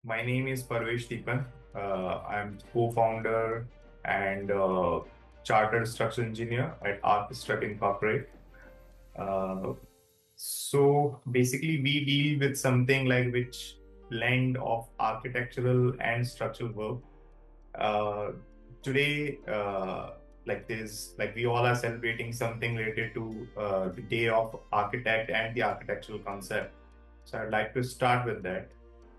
My name is Parvesh Deepan. I'm co-founder and chartered structural engineer at Architect Incorporate. Uh, so basically, we deal with something like which blend of architectural and structural work. Uh, Today, like we all are celebrating something related to the Day of Architect and the architectural concept. So I'd like to start with that.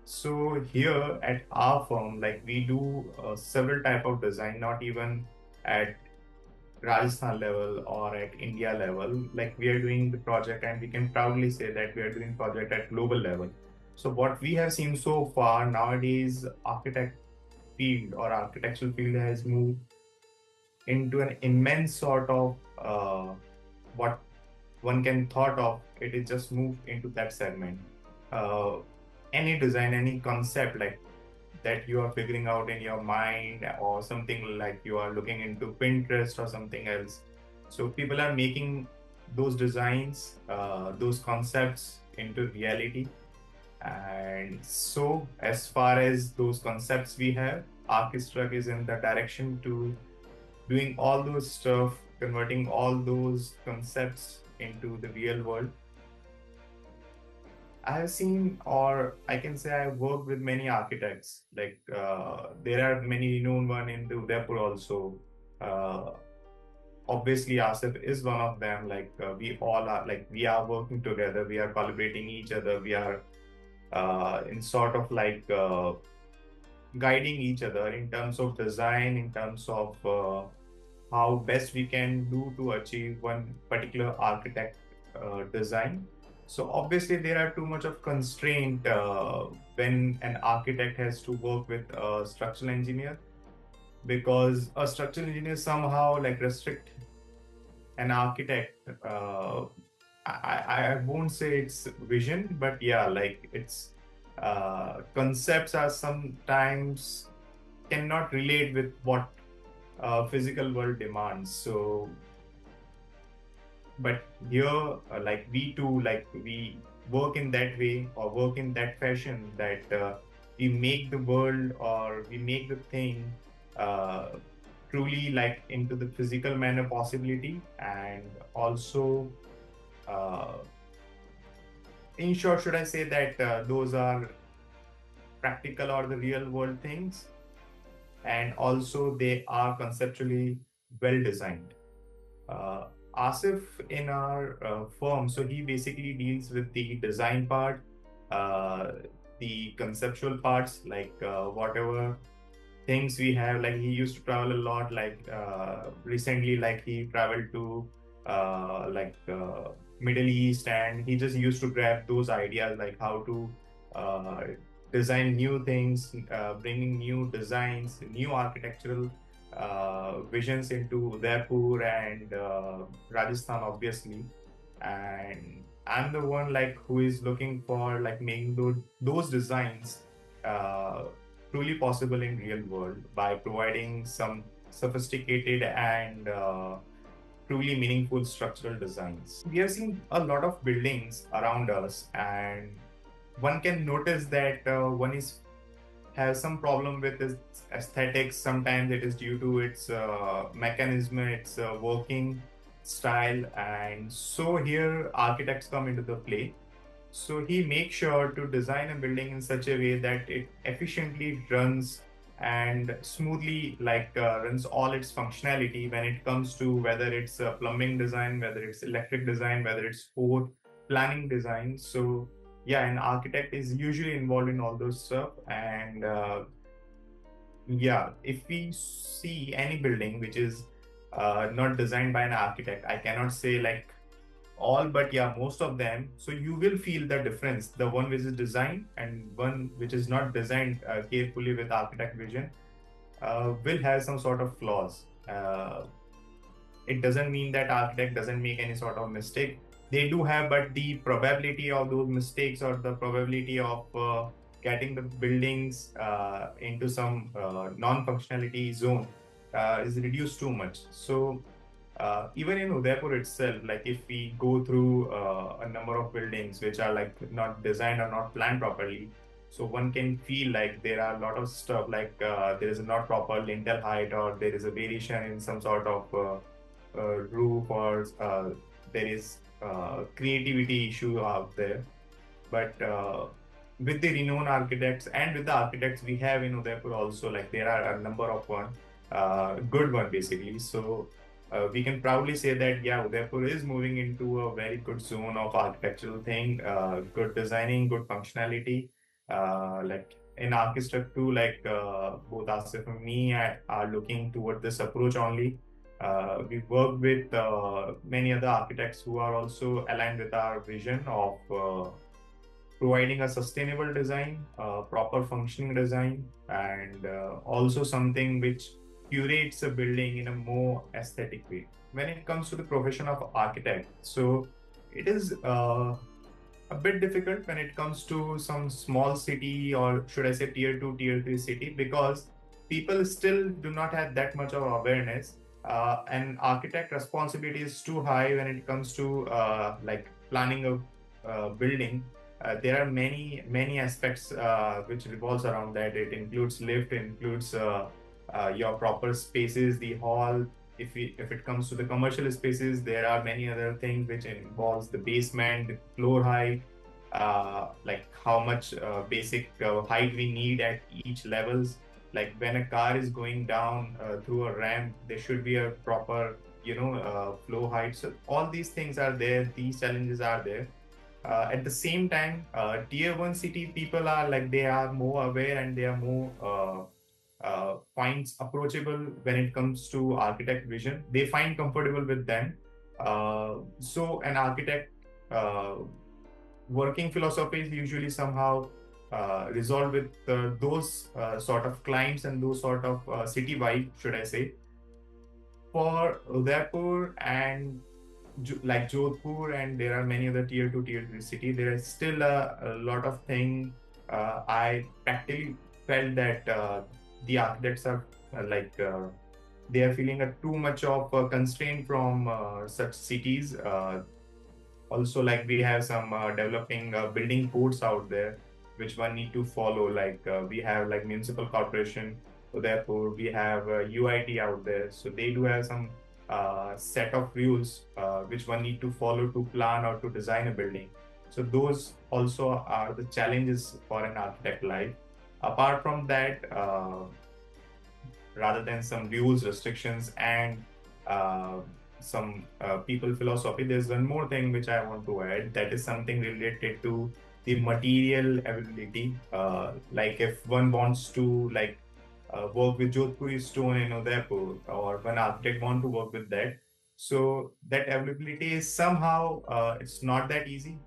So here at our firm, like we do several type of design, not even at Rajasthan level or at India level. Like we are doing the project, and we can proudly say that we are doing project at global level. So what we have seen so far nowadays, architect field or architectural field has moved into an immense sort of what one can thought of. It is just moved into that segment. Uh, any design, any concept like that you are figuring out in your mind, or something like you are looking into Pinterest or something else. So people are making those designs, those concepts into reality. And so, as far as those concepts we have, Archistruck is in the direction to doing all those stuff, converting all those concepts into the real world. I have seen, or I can say, I work with many architects. Like there are many known one in the Udaipur also. Uh, Obviously, Asif is one of them. Like we all are, like we are working together. We are collaborating each other. We are in sort of like guiding each other in terms of design, in terms of how best we can do to achieve one particular architect design. So obviously there are too much of constraint when an architect has to work with a structural engineer, because a structural engineer somehow like restrict an architect. I won't say it's vision, but yeah, like it's concepts are sometimes cannot relate with what physical world demands. So but here like we too, like we work in that way or work in that fashion that we make the world or we make the thing uh, truly like into the physical manner possibility. And also uh, in short, should I say that those are practical or the real world things, and also they are conceptually well designed. uh, Asif in our firm, so he basically deals with the design part, uh, the conceptual parts, like whatever things we have. Like he used to travel a lot. Like recently, like he traveled to Middle East, and he just used to grab those ideas, like how to uh, design new things, bringing new designs, new architectural visions into Udaipur and Rajasthan, obviously. And I'm the one like who is looking for like making those designs uh, truly possible in real world by providing some sophisticated and truly meaningful structural designs. We have seen a lot of buildings around us, and one can notice that one is has some problem with its aesthetics. Sometimes it is due to its mechanism, its working style, and so here architects come into the play. So he makes sure to design a building in such a way that it efficiently runs and smoothly runs all its functionality when it comes to whether it's plumbing design, whether it's electric design, whether it's port planning design. So yeah, an architect is usually involved in all those stuff. And yeah, if we see any building which is not designed by an architect, I cannot say like all, but yeah, most of them. So you will feel the difference. The one which is designed and one which is not designed carefully with architect vision will have some sort of flaws. It doesn't mean that architect doesn't make any sort of mistake. They do have, but the probability of those mistakes or the probability of getting the buildings into some non-functionality zone is reduced too much. So even in Udaipur itself, like if we go through a number of buildings which are like not designed or not planned properly, So one can feel like there are a lot of stuff like there is not proper lintel height, or there is a variation in some sort of roof, or there is creativity issue out there. But with the renowned architects and with the architects we have in Udaipur also, like there are a number of good one basically. So we can proudly say that yeah, Udaipur is moving into a very good zone of architectural thing, good designing, good functionality. Like in architecture too, like both Asif and me are looking toward this approach only. We work with many other architects who are also aligned with our vision of providing a sustainable design, proper functioning design, and also something which curates a building in a more aesthetic way. When it comes to the profession of architect, so it is a bit difficult when it comes to some small city, or should I say tier 2, tier 3 city, because people still do not have that much of awareness. And architect responsibility is too high when it comes to like planning a building. There are many aspects which revolves around that. It includes lift, it includes your proper spaces, the hall. If it comes to the commercial spaces, there are many other things which involves the basement, the floor height, like how much basic height we need at each levels. Like when a car is going down through a ramp, there should be a proper flow height. So all these things are there. These challenges are there. At the same time, tier 1 city people are like, they are more aware and they are more finds approachable when it comes to architect vision. They find comfortable with them. So an architect working philosophy is usually somehow resolved with those sort of clients and those sort of city vibe, should I say. For Udaipur and like Jodhpur, and there are many other tier 2, tier 3 city, there is still a lot of thing. I practically felt that the architects are they are feeling a too much of constraint from such cities. Also, like we have some developing building codes out there which one need to follow. Like we have like municipal corporation, so therefore we have UIT out there, so they do have some set of rules which one need to follow to plan or to design a building. So those also are the challenges for an architect life. Apart from that, rather than some rules, restrictions, and uh, some people philosophy, there's one more thing which I want to add, that is something related to the material availability. Like if one wants to like work with Jodhpuri stone in Udaipur, or one architect want to work with that, so that availability is somehow it's not that easy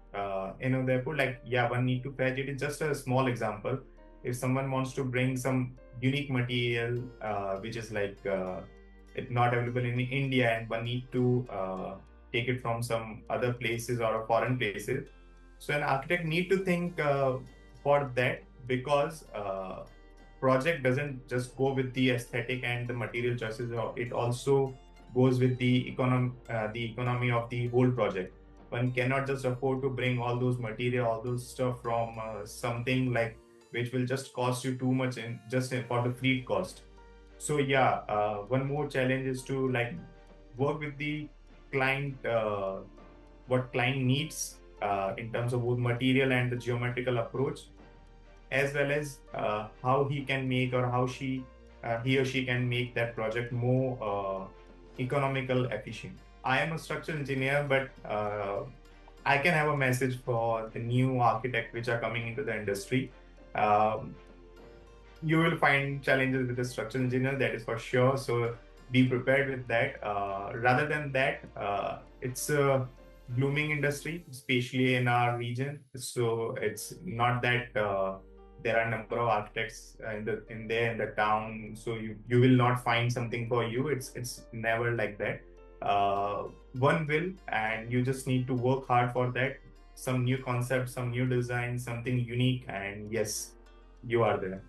in Udaipur. Like yeah, one need to fetch it. It's just a small example. If someone wants to bring some unique material which is like it's not available in India, and one need to take it from some other places or foreign places. So an architect need to think for that, because project doesn't just go with the aesthetic and the material choices. It also goes with the economy of the whole project. One cannot just afford to bring all those material, all those stuff from something like which will just cost you too much for the fleet cost. So yeah, one more challenge is to like work with the client, what client needs in terms of both material and the geometrical approach, as well as how he can make, or how he or she can make that project more economical, efficient. I am a structural engineer, but I can have a message for the new architect which are coming into the industry. Um, you will find challenges with the structural engineer, that is for sure. So be prepared with that. Rather than that, it's a blooming industry, especially in our region. So it's not that there are a number of architects in the town. So you will not find something for you. It's never like that. One will, and you just need to work hard for that. Some new concept, some new design, something unique, and yes, you are there.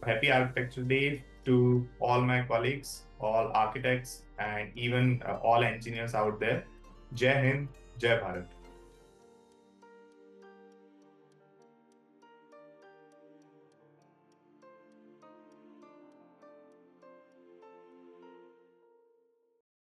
Happy Architecture Day to all my colleagues, all architects, and even all engineers out there. Jai Hind, Jai Bharat.